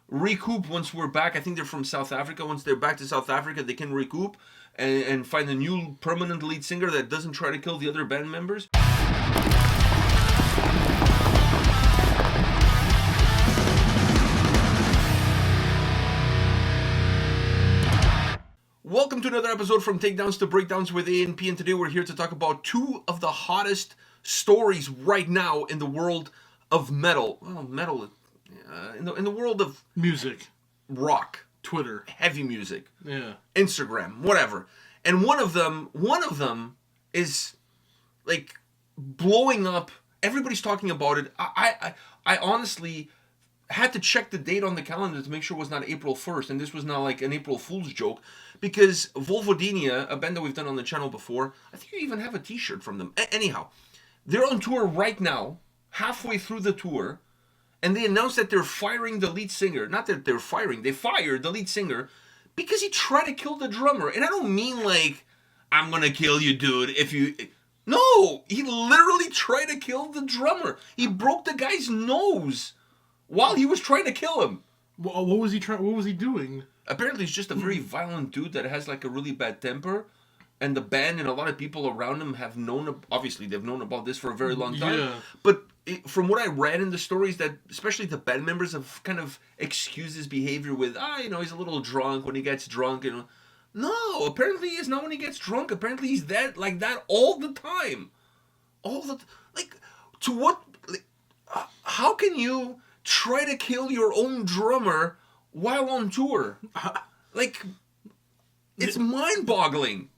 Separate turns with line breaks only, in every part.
recoup once we're back. I think they're from South Africa. Once they're back to South Africa, they can recoup and find a new permanent lead singer that doesn't try to kill the other band members. Welcome to another episode from Takedowns to Breakdowns with A&P, and today we're here to talk about two of the hottest stories right now in the world of metal. Well, metal, in the world of
music,
rock,
Twitter,
heavy music,
Instagram,
whatever. And one of them is like blowing up. Everybody's talking about it. I honestly had to check the date on the calendar to make sure it was not April 1st, and this was not like an April Fool's joke, because Vulvodynia, a band that we've done on the channel before, I think you even have a t-shirt from them. Anyhow, they're on tour right now, halfway through the tour, and they announced that they're firing the lead singer. Not that they're firing, they fired the lead singer because he tried to kill the drummer. And I don't mean like, I'm gonna kill you, dude, if you... No! He literally tried to kill the drummer. He broke the guy's nose while he was trying to kill him.
What was he doing?
Apparently he's just a very violent dude that has like a really bad temper. And the band and a lot of people around him have known, obviously they've known about this for a very long time. Yeah. But from what I read in the stories, that especially the band members have kind of excused his behavior with, he's a little drunk when he gets drunk. And no, apparently he's not when he gets drunk. Apparently he's like that all the time. How can you try to kill your own drummer while on tour? It's mind-boggling.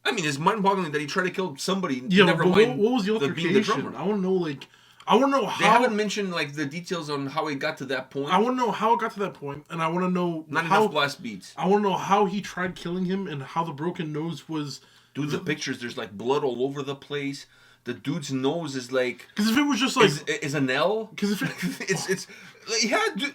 I mean, it's mind-boggling that he tried to kill somebody.
Yeah, never mind. What was the altercation? I want to know how.
They haven't mentioned the details on how it got to that point.
I want to know how it got to that point, and I want to know
enough blast beats.
I want to know how he tried killing him and how the broken nose was.
Dude, the pictures, there's blood all over the place. The dude's nose is
because if it was just
is an L.
Because if
it's dude,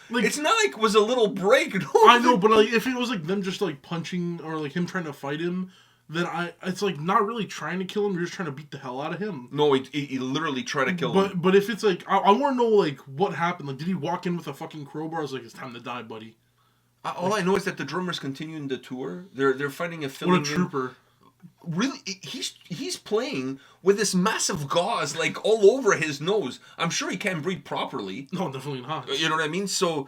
it's not like it was a little break. No,
I know, but if it was them just punching or him trying to fight him, then it's not really trying to kill him. You're just trying to beat the hell out of him.
No, he literally tried to kill him.
But if it's I want to know what happened. Did he walk in with a fucking crowbar? I was it's time to die, buddy.
All I know is that the drummers continuing the tour. They're finding a filling.
What a trooper.
Really, he's playing with this massive gauze all over his nose. I'm sure he can't breathe properly.
No, definitely not.
You know what I mean? So,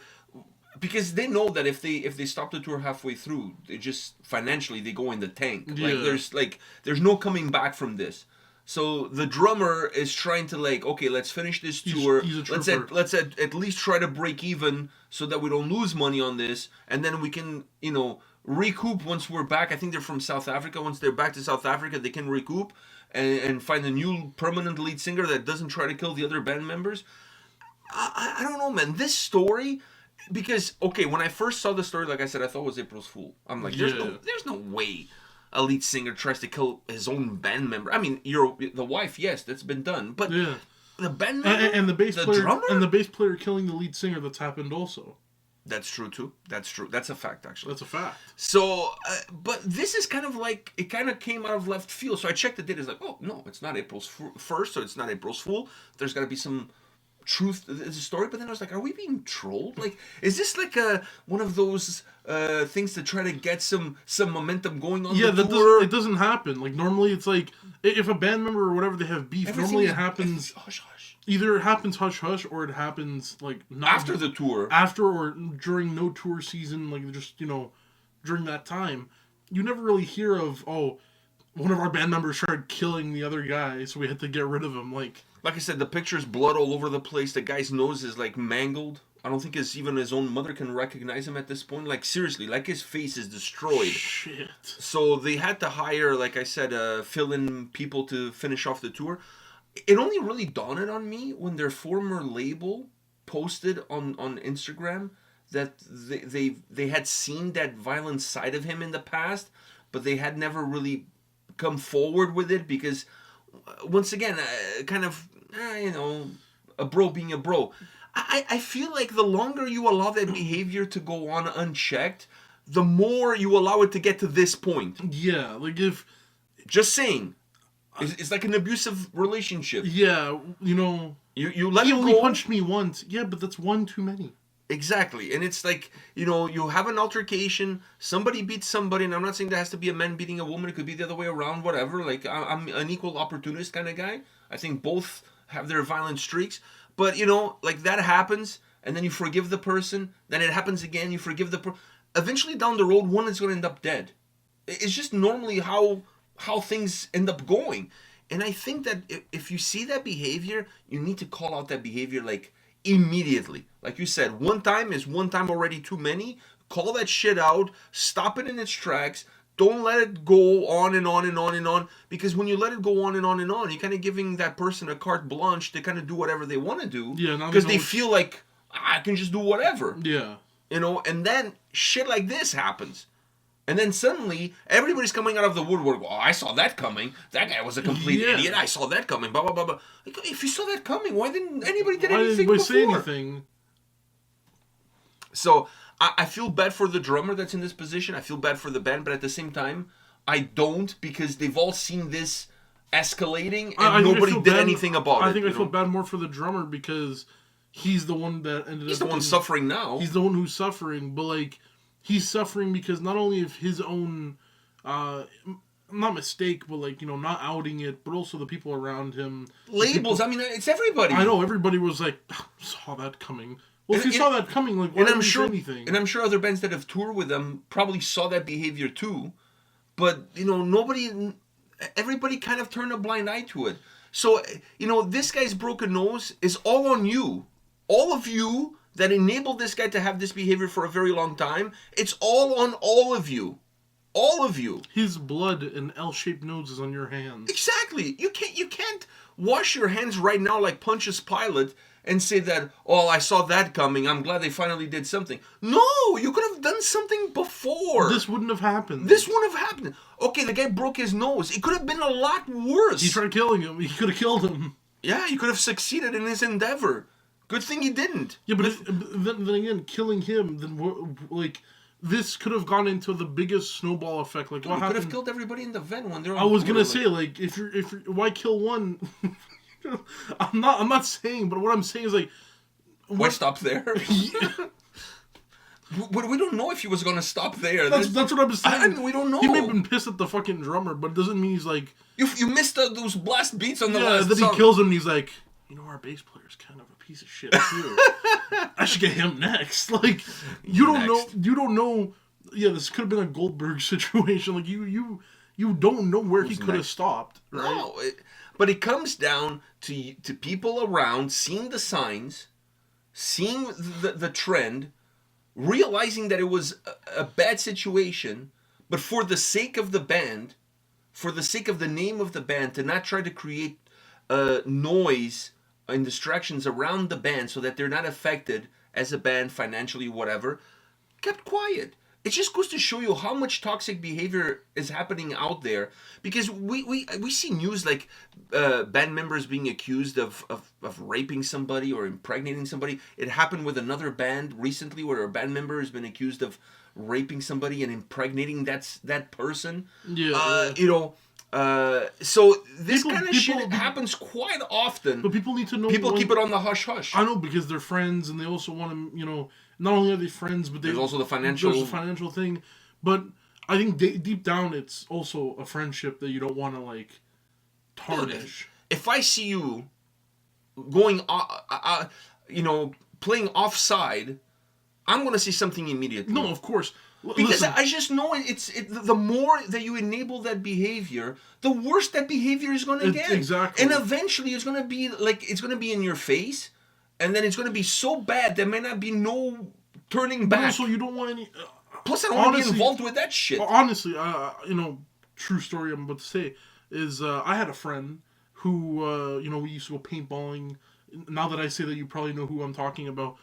because they know that if they stop the tour halfway through, they just financially they go in the tank.
Yeah.
There's no coming back from this. So the drummer is trying to okay, let's finish this tour.
He's a trooper.
Let's at least try to break even so that we don't lose money on this, and then we can recoup once we're back. I think they're from South Africa. Once they're back to South Africa, they can recoup and find a new permanent lead singer that doesn't try to kill the other band members. I don't know, man. This story, because when I first saw the story, like I said, I thought it was April's Fool. I'm like, there's no way a lead singer tries to kill his own band member. I mean, the wife, yes, that's been done, but the band member
and the bass player,
drummer?
And the bass player killing the lead singer, that's happened also.
That's true, too. That's true. That's a fact, actually.
That's a fact.
So, but this is kind of it kind of came out of left field. So I checked the date. It's no, it's not April's 1st, so it's not April's Fool. There's got to be some truth to the story. But then I was are we being trolled? Is this one of those things to try to get some momentum going on the tour?
It doesn't happen. Normally it's if a band member or whatever, they have beef, normally it happens...
Hush, hush.
Either it happens hush-hush, or it happens, not...
After the tour.
After or during no tour season, just, during that time. You never really hear of, one of our band members tried killing the other guy, so we had to get rid of him, Like
I said, the picture's blood all over the place. The guy's nose is, mangled. I don't think even his own mother can recognize him at this point. Seriously, his face is destroyed.
Shit.
So they had to hire, like I said, fill-in people to finish off the tour. It only really dawned on me when their former label posted on Instagram that they had seen that violent side of him in the past, but they had never really come forward with it because, once again, a bro being a bro. I feel like the longer you allow that behavior to go on unchecked, the more you allow it to get to this point.
Yeah, if...
Just saying. It's like an abusive relationship.
Yeah,
You let
he
him
only
go.
punched me once. Yeah, but that's one too many.
Exactly. And it's like, you have an altercation, somebody beats somebody, and I'm not saying there has to be a man beating a woman, it could be the other way around, whatever. Like, I'm an equal opportunist kind of guy. I think both have their violent streaks. But, like that happens, and then you forgive the person, then it happens again, you forgive the person. Eventually down the road, one is going to end up dead. It's just normally how things end up going. And I think that if you see that behavior, you need to call out that behavior, like, immediately. Like you said, one time is one time already too many. Call that shit out. Stop it in its tracks. Don't let it go on and on and on and on. Because when you let it go on and on and on, you're kind of giving that person a carte blanche to kind of do whatever they want to do.
Yeah,
because they feel like, I can just do whatever.
Yeah.
And then shit like this happens. And then suddenly, everybody's coming out of the woodwork. Oh, I saw that coming. That guy was a complete idiot. I saw that coming. Blah, blah, blah, blah. Like, if you saw that coming, why didn't anybody did anything before?
Say anything?
So, I feel bad for the drummer that's in this position. I feel bad for the band. But at the same time, I don't, because they've all seen this escalating and nobody did anything about it.
I think I feel bad more for the drummer because he's the one that ended up...
He's the one suffering now.
He's the one who's suffering. But, like... He's suffering because not only of his own, not mistake, but like, not outing it, but also the people around him.
Labels, it's everybody.
I know, everybody was like, saw that coming. Well, if you saw that coming, like, why didn't you say anything?
And I'm sure other bands that have toured with them probably saw that behavior too. But, everybody kind of turned a blind eye to it. So, this guy's broken nose is all on you. All of you that enabled this guy to have this behavior for a very long time. It's all on all of you. All of you.
His blood and L-shaped nose is on your hands.
Exactly. You can't wash your hands right now like Pontius Pilate and say that, oh, I saw that coming. I'm glad they finally did something. No, you could have done something before.
This wouldn't have happened.
This wouldn't have happened. Okay, the guy broke his nose. It could have been a lot worse.
He tried killing him. He could have killed him.
Yeah, he could have succeeded in his endeavor. Good thing he didn't.
Yeah, but then again, killing him, then like this could have gone into the biggest snowball effect. Like,
what happened? Could have killed everybody in the vent when they're on
I was gonna say, like, if you're why kill one? I'm not saying, but what I'm saying is like,
why stop there? But we don't know if he was gonna stop there.
That's what I'm saying.
We don't know.
He may have been pissed at the fucking drummer, but it doesn't mean he's like
you missed those blast beats on the last
then
song.
He kills him and he's like, our bass player's kind of a piece of shit too. I should get him next. Like, you don't know. Yeah, this could have been a Goldberg situation. Like, you don't know where he could have stopped. Right?
No, but it comes down to people around seeing the signs, seeing the trend, realizing that it was a bad situation, but for the sake of the band, for the sake of the name of the band, to not try to create noise and distractions around the band so that they're not affected as a band financially, whatever, kept quiet. It just goes to show you how much toxic behavior is happening out there, because we see news like band members being accused of raping somebody or impregnating somebody. It happened with another band recently where a band member has been accused of raping somebody and impregnating that person. So this kind of shit happens quite often.
But people need to know.
People keep it on the hush hush.
I know, because they're friends and they also want to, not only are they friends, but
there's also the financial
thing. But I think deep down, it's also a friendship that you don't want to like tarnish.
If I see you going, playing offside, I'm going to see something immediately.
No, of course.
Because I just know the more that you enable that behavior, the worse that behavior is going to get.
Exactly.
And eventually it's going to be in your face, and then it's going to be so bad there may not be no turning back.
Also, you don't want any...
Plus, I don't want to be involved with that shit.
Honestly, true story I'm about to say is I had a friend who, we used to go paintballing. Now that I say that, you probably know who I'm talking about.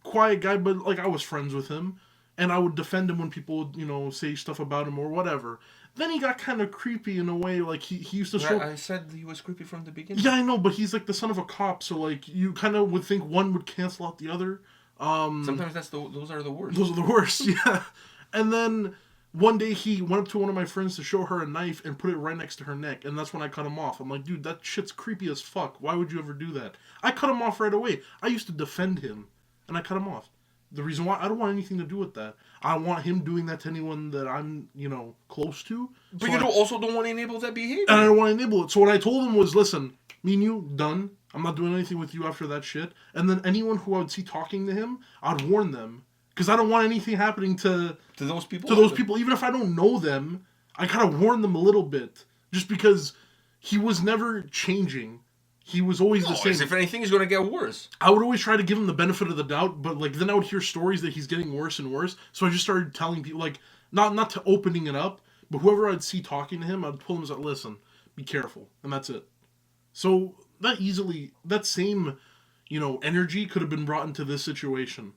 Quiet guy, but like I was friends with him, and I would defend him when people would, say stuff about him or whatever. Then he got kind of creepy in a way, like he used to show...
I said he was creepy from the beginning.
Yeah, I know, but he's like the son of a cop, so like you kind of would think one would cancel out the other.
Sometimes those are the worst.
Those are the worst, yeah. And then one day he went up to one of my friends to show her a knife and put it right next to her neck, and that's when I cut him off. I'm like, dude, that shit's creepy as fuck. Why would you ever do that? I cut him off right away. I used to defend him. and I cut him off. The reason why, I don't want anything to do with that. I don't want him doing that to anyone that I'm, close to.
But you also don't want to enable that behavior.
And I don't want to enable it. So what I told him was, listen, me and you, done. I'm not doing anything with you after that shit. And then anyone who I would see talking to him, I'd warn them. Because I don't want anything happening to
those people.
To those people, even if I don't know them, I kind of warn them a little bit. Just because he was never changing. He was always the same.
As if anything, he's going to get worse.
I would always try to give him the benefit of the doubt, but then I would hear stories that he's getting worse and worse. So I just started telling people, not to opening it up, but whoever I'd see talking to him, I'd pull him and say, listen, be careful, and that's it. So that same, energy could have been brought into this situation.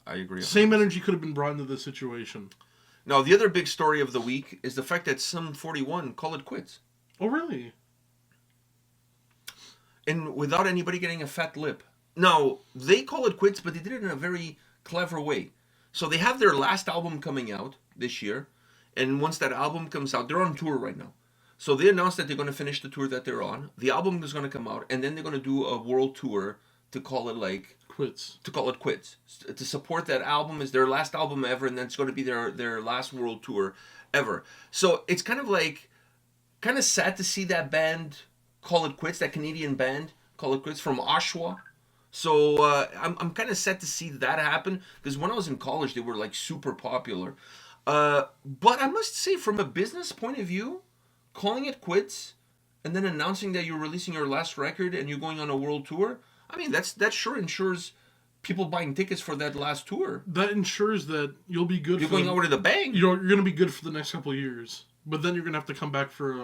I agree.
Same energy could have been brought into this situation.
Now, the other big story of the week is the fact that some 41 call it quits.
Oh, really?
And without anybody getting a fat lip. Now, they call it quits, but they did it in a very clever way. So they have their last album coming out this year. And once that album comes out, they're on tour right now. So they announced that they're going to finish the tour that they're on. The album is going to come out. And then they're going to do a world tour to call it
quits.
To call it quits. To support that album is their last album ever. And then it's going to be their last world tour ever. So it's kind of sad to see that band call it quits, that Canadian band call it quits from Oshawa. So I'm kind of sad to see that happen, because when I was in college they were super popular. But I must say, from a business point of view, calling it quits and then announcing that you're releasing your last record and you're going on a world tour, I mean that sure ensures people buying tickets for that last tour.
That ensures that you'll be good.
You're going out with a bang.
You're going to be good for the next couple of years. But then you're going to have to come back for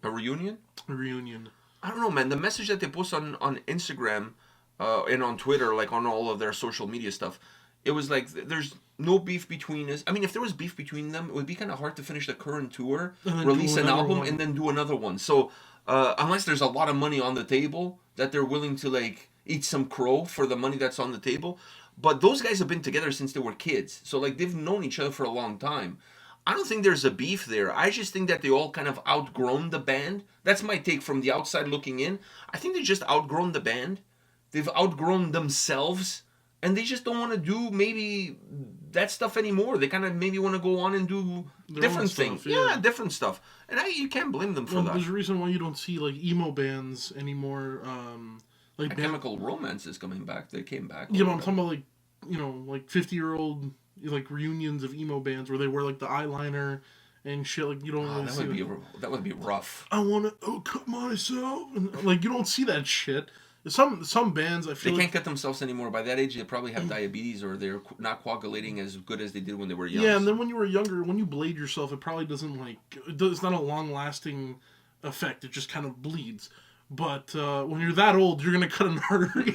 a reunion?
A reunion.
I don't know, man. The message that they post on Instagram and on Twitter, on all of their social media stuff, it was there's no beef between us. I mean, if there was beef between them, it would be kind of hard to finish the current tour, release an album, and then do another one. So unless there's a lot of money on the table that they're willing to eat some crow for the money that's on the table. But those guys have been together since they were kids. So they've known each other for a long time. I don't think there's a beef there. I just think that they all kind of outgrown the band. That's my take from the outside looking in. I think they just outgrown the band. They've outgrown themselves. And they just don't want to do maybe that stuff anymore. They kind of maybe want to go on and do different things. Yeah, different stuff. And you can't blame them for that.
There's a reason why you don't see emo bands anymore.
Chemical Romance is coming back. They came back.
Yeah, but I'm talking about 50-year-old reunions of emo bands where they wear the eyeliner and shit. You don't really see
that would be rough.
I want to cut myself, and you don't see that shit. Some bands, I feel
they can't cut themselves anymore. By that age, they probably have diabetes, or they're not coagulating as good as they did when they were young.
Yeah, and then when you were younger, when you blade yourself, it probably doesn't it's not a long lasting effect. It just kind of bleeds. But when you're that old, you're gonna cut an artery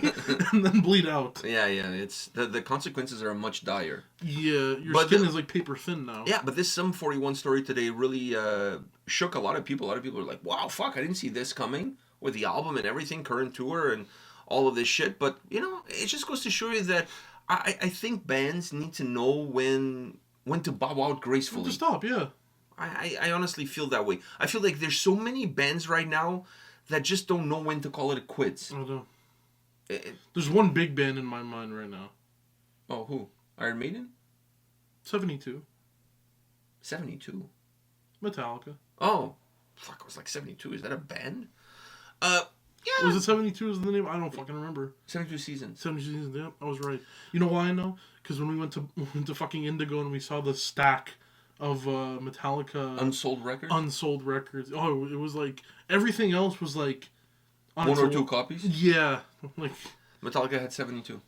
and then bleed out.
Yeah. It's the consequences are much dire.
Yeah, your skin is paper thin now.
Yeah, but this Sum 41 story today really shook a lot of people. A lot of people are like, "Wow, fuck! I didn't see this coming with the album and everything, current tour and all of this shit." But it just goes to show you that I think bands need to know when to bow out gracefully.
When to stop, yeah.
I honestly feel that way. I feel like there's so many bands right now that just don't know when to call it quits.
I know. There's one big band in my mind right now.
Oh, who? Iron Maiden?
72.
72?
Metallica.
Oh. Fuck, it was 72. Is that a band? Yeah.
Was it 72 is the name? I don't fucking remember.
72 Seasons.
72 Seasons, yeah. I was right. You know why I know? Because when we went to fucking Indigo and we saw the stack of Metallica
unsold records.
Oh, it was everything else was on
one or two copies.
Yeah,
Metallica had 72.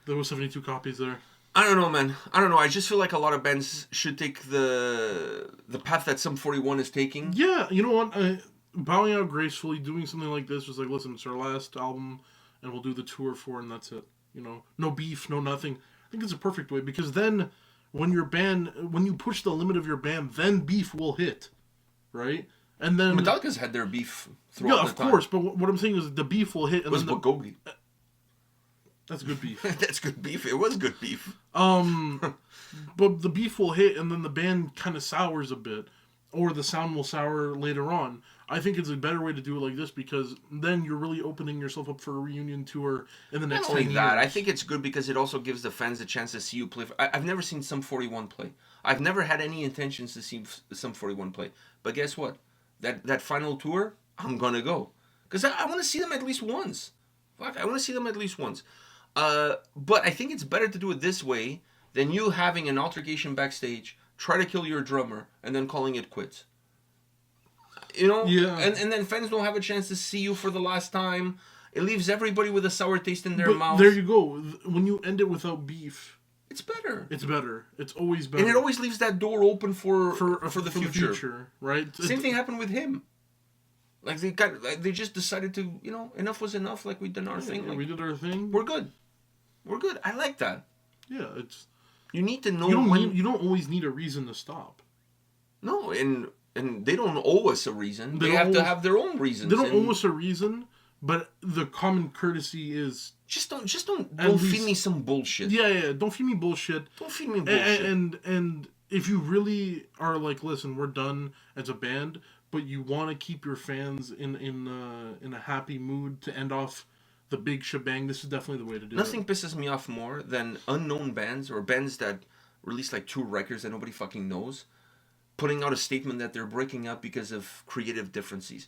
There was 72 copies there.
I don't know, man. I don't know. I just feel like a lot of bands should take the path that Sum 41 is taking.
Yeah, you know what? Bowing out gracefully, doing something like this was listen, it's our last album, and we'll do the tour for it, and that's it. No beef, no nothing. I think it's a perfect way, because then when you push the limit of your band, then beef will hit, right? And then
Metallica's had their beef throughout the time.
Yeah, of course. But what I'm saying is the beef will hit. And
it was Bulgogi.
That's good beef.
That's good beef. It was good beef.
But the beef will hit, and then the band kind of sours a bit. or the sound will sour later on. I think it's a better way to do it like this because then you're really opening yourself up for a reunion tour in the next
Not only
10
that,
years.
I think it's good because it also gives the fans a chance to see you play. I've never seen Sum 41 play. I've never had any intentions to see Sum 41 play. But guess what? That final tour, I'm gonna go because I want to see them at least once. Fuck, I want to see them at least once. But I think it's better to do it this way than you having an altercation backstage, try to kill your drummer, and then calling it quits. You know?
Yeah.
And then fans don't have a chance to see you for the last time. It leaves everybody with a sour taste in their
But
mouth.
there you go. When you end it without beef,
It's better.
it's better. It's always better.
And it always leaves that door open for the future.
Right?
Same thing happened with him. Like they just decided to, enough was enough. Like we did our thing.
Yeah,
Like,
we did our thing.
we're good. We're good. I like that.
Yeah, it's
You need to know
you don't always need a reason to stop.
No, and they don't owe us a reason. They
don't
have to
owe us-
have their own reasons.
They don't
and
owe us a reason, but the common courtesy is
Just don't
At
feed
least-
me some bullshit.
yeah. Don't feed me bullshit.
Don't feed me bullshit.
And if you really are like, listen, we're done as a band, but you want to keep your fans in a happy mood to end off the big shebang, this is definitely the way to do
Nothing
it.
pisses me off more than unknown bands or bands that release like 2 records that nobody fucking knows, putting out a statement that they're breaking up because of creative differences.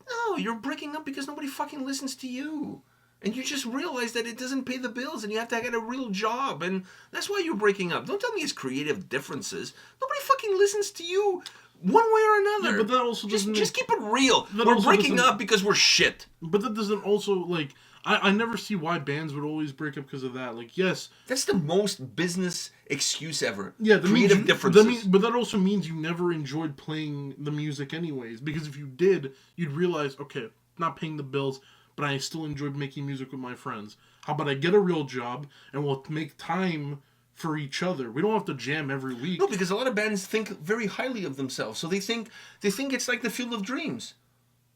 No, you're breaking up because nobody fucking listens to you. And you just realize that it doesn't pay the bills and you have to get a real job. And that's why you're breaking up. Don't tell me it's creative differences. Nobody fucking listens to you one way or another.
Yeah, but that also doesn't
just keep it real.
That
We're
also
breaking
doesn't-
up because we're shit.
But that doesn't also, like, I never see why bands would always break up because of that. Like, yes,
That's the most business excuse ever.
yeah, that
Creative
means
differences.
but that also means you never enjoyed playing the music anyways. Because if you did, you'd realize, okay, not paying the bills, but I still enjoyed making music with my friends. How about I get a real job and we'll make time for each other? We don't have to jam every week.
No, because a lot of bands think very highly of themselves. So they think it's like the Field of Dreams.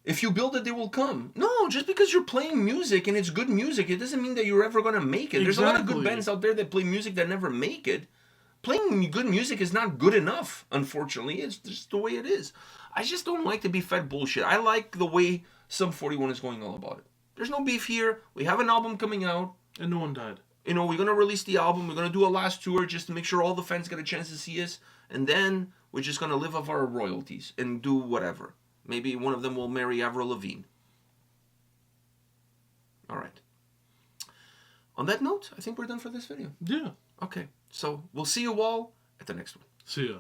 If you build it, they will come. No, just because you're playing music and it's good music, it doesn't mean that you're ever going to make it. There's a lot of good
Exactly.
bands out there that play music that never make it. Playing good music is not good enough, unfortunately. It's just the way it is. I just don't like to be fed bullshit. I like the way Sum 41 is going all about it. There's no beef here. We have an album coming out.
And no one died.
We're going to release the album. We're going to do a last tour just to make sure all the fans get a chance to see us. And then we're just going to live off our royalties and do whatever. Maybe one of them will marry Avril Lavigne. All right. On that note, I think we're done for this video.
Yeah.
Okay. So we'll see you all at the next one.
See ya.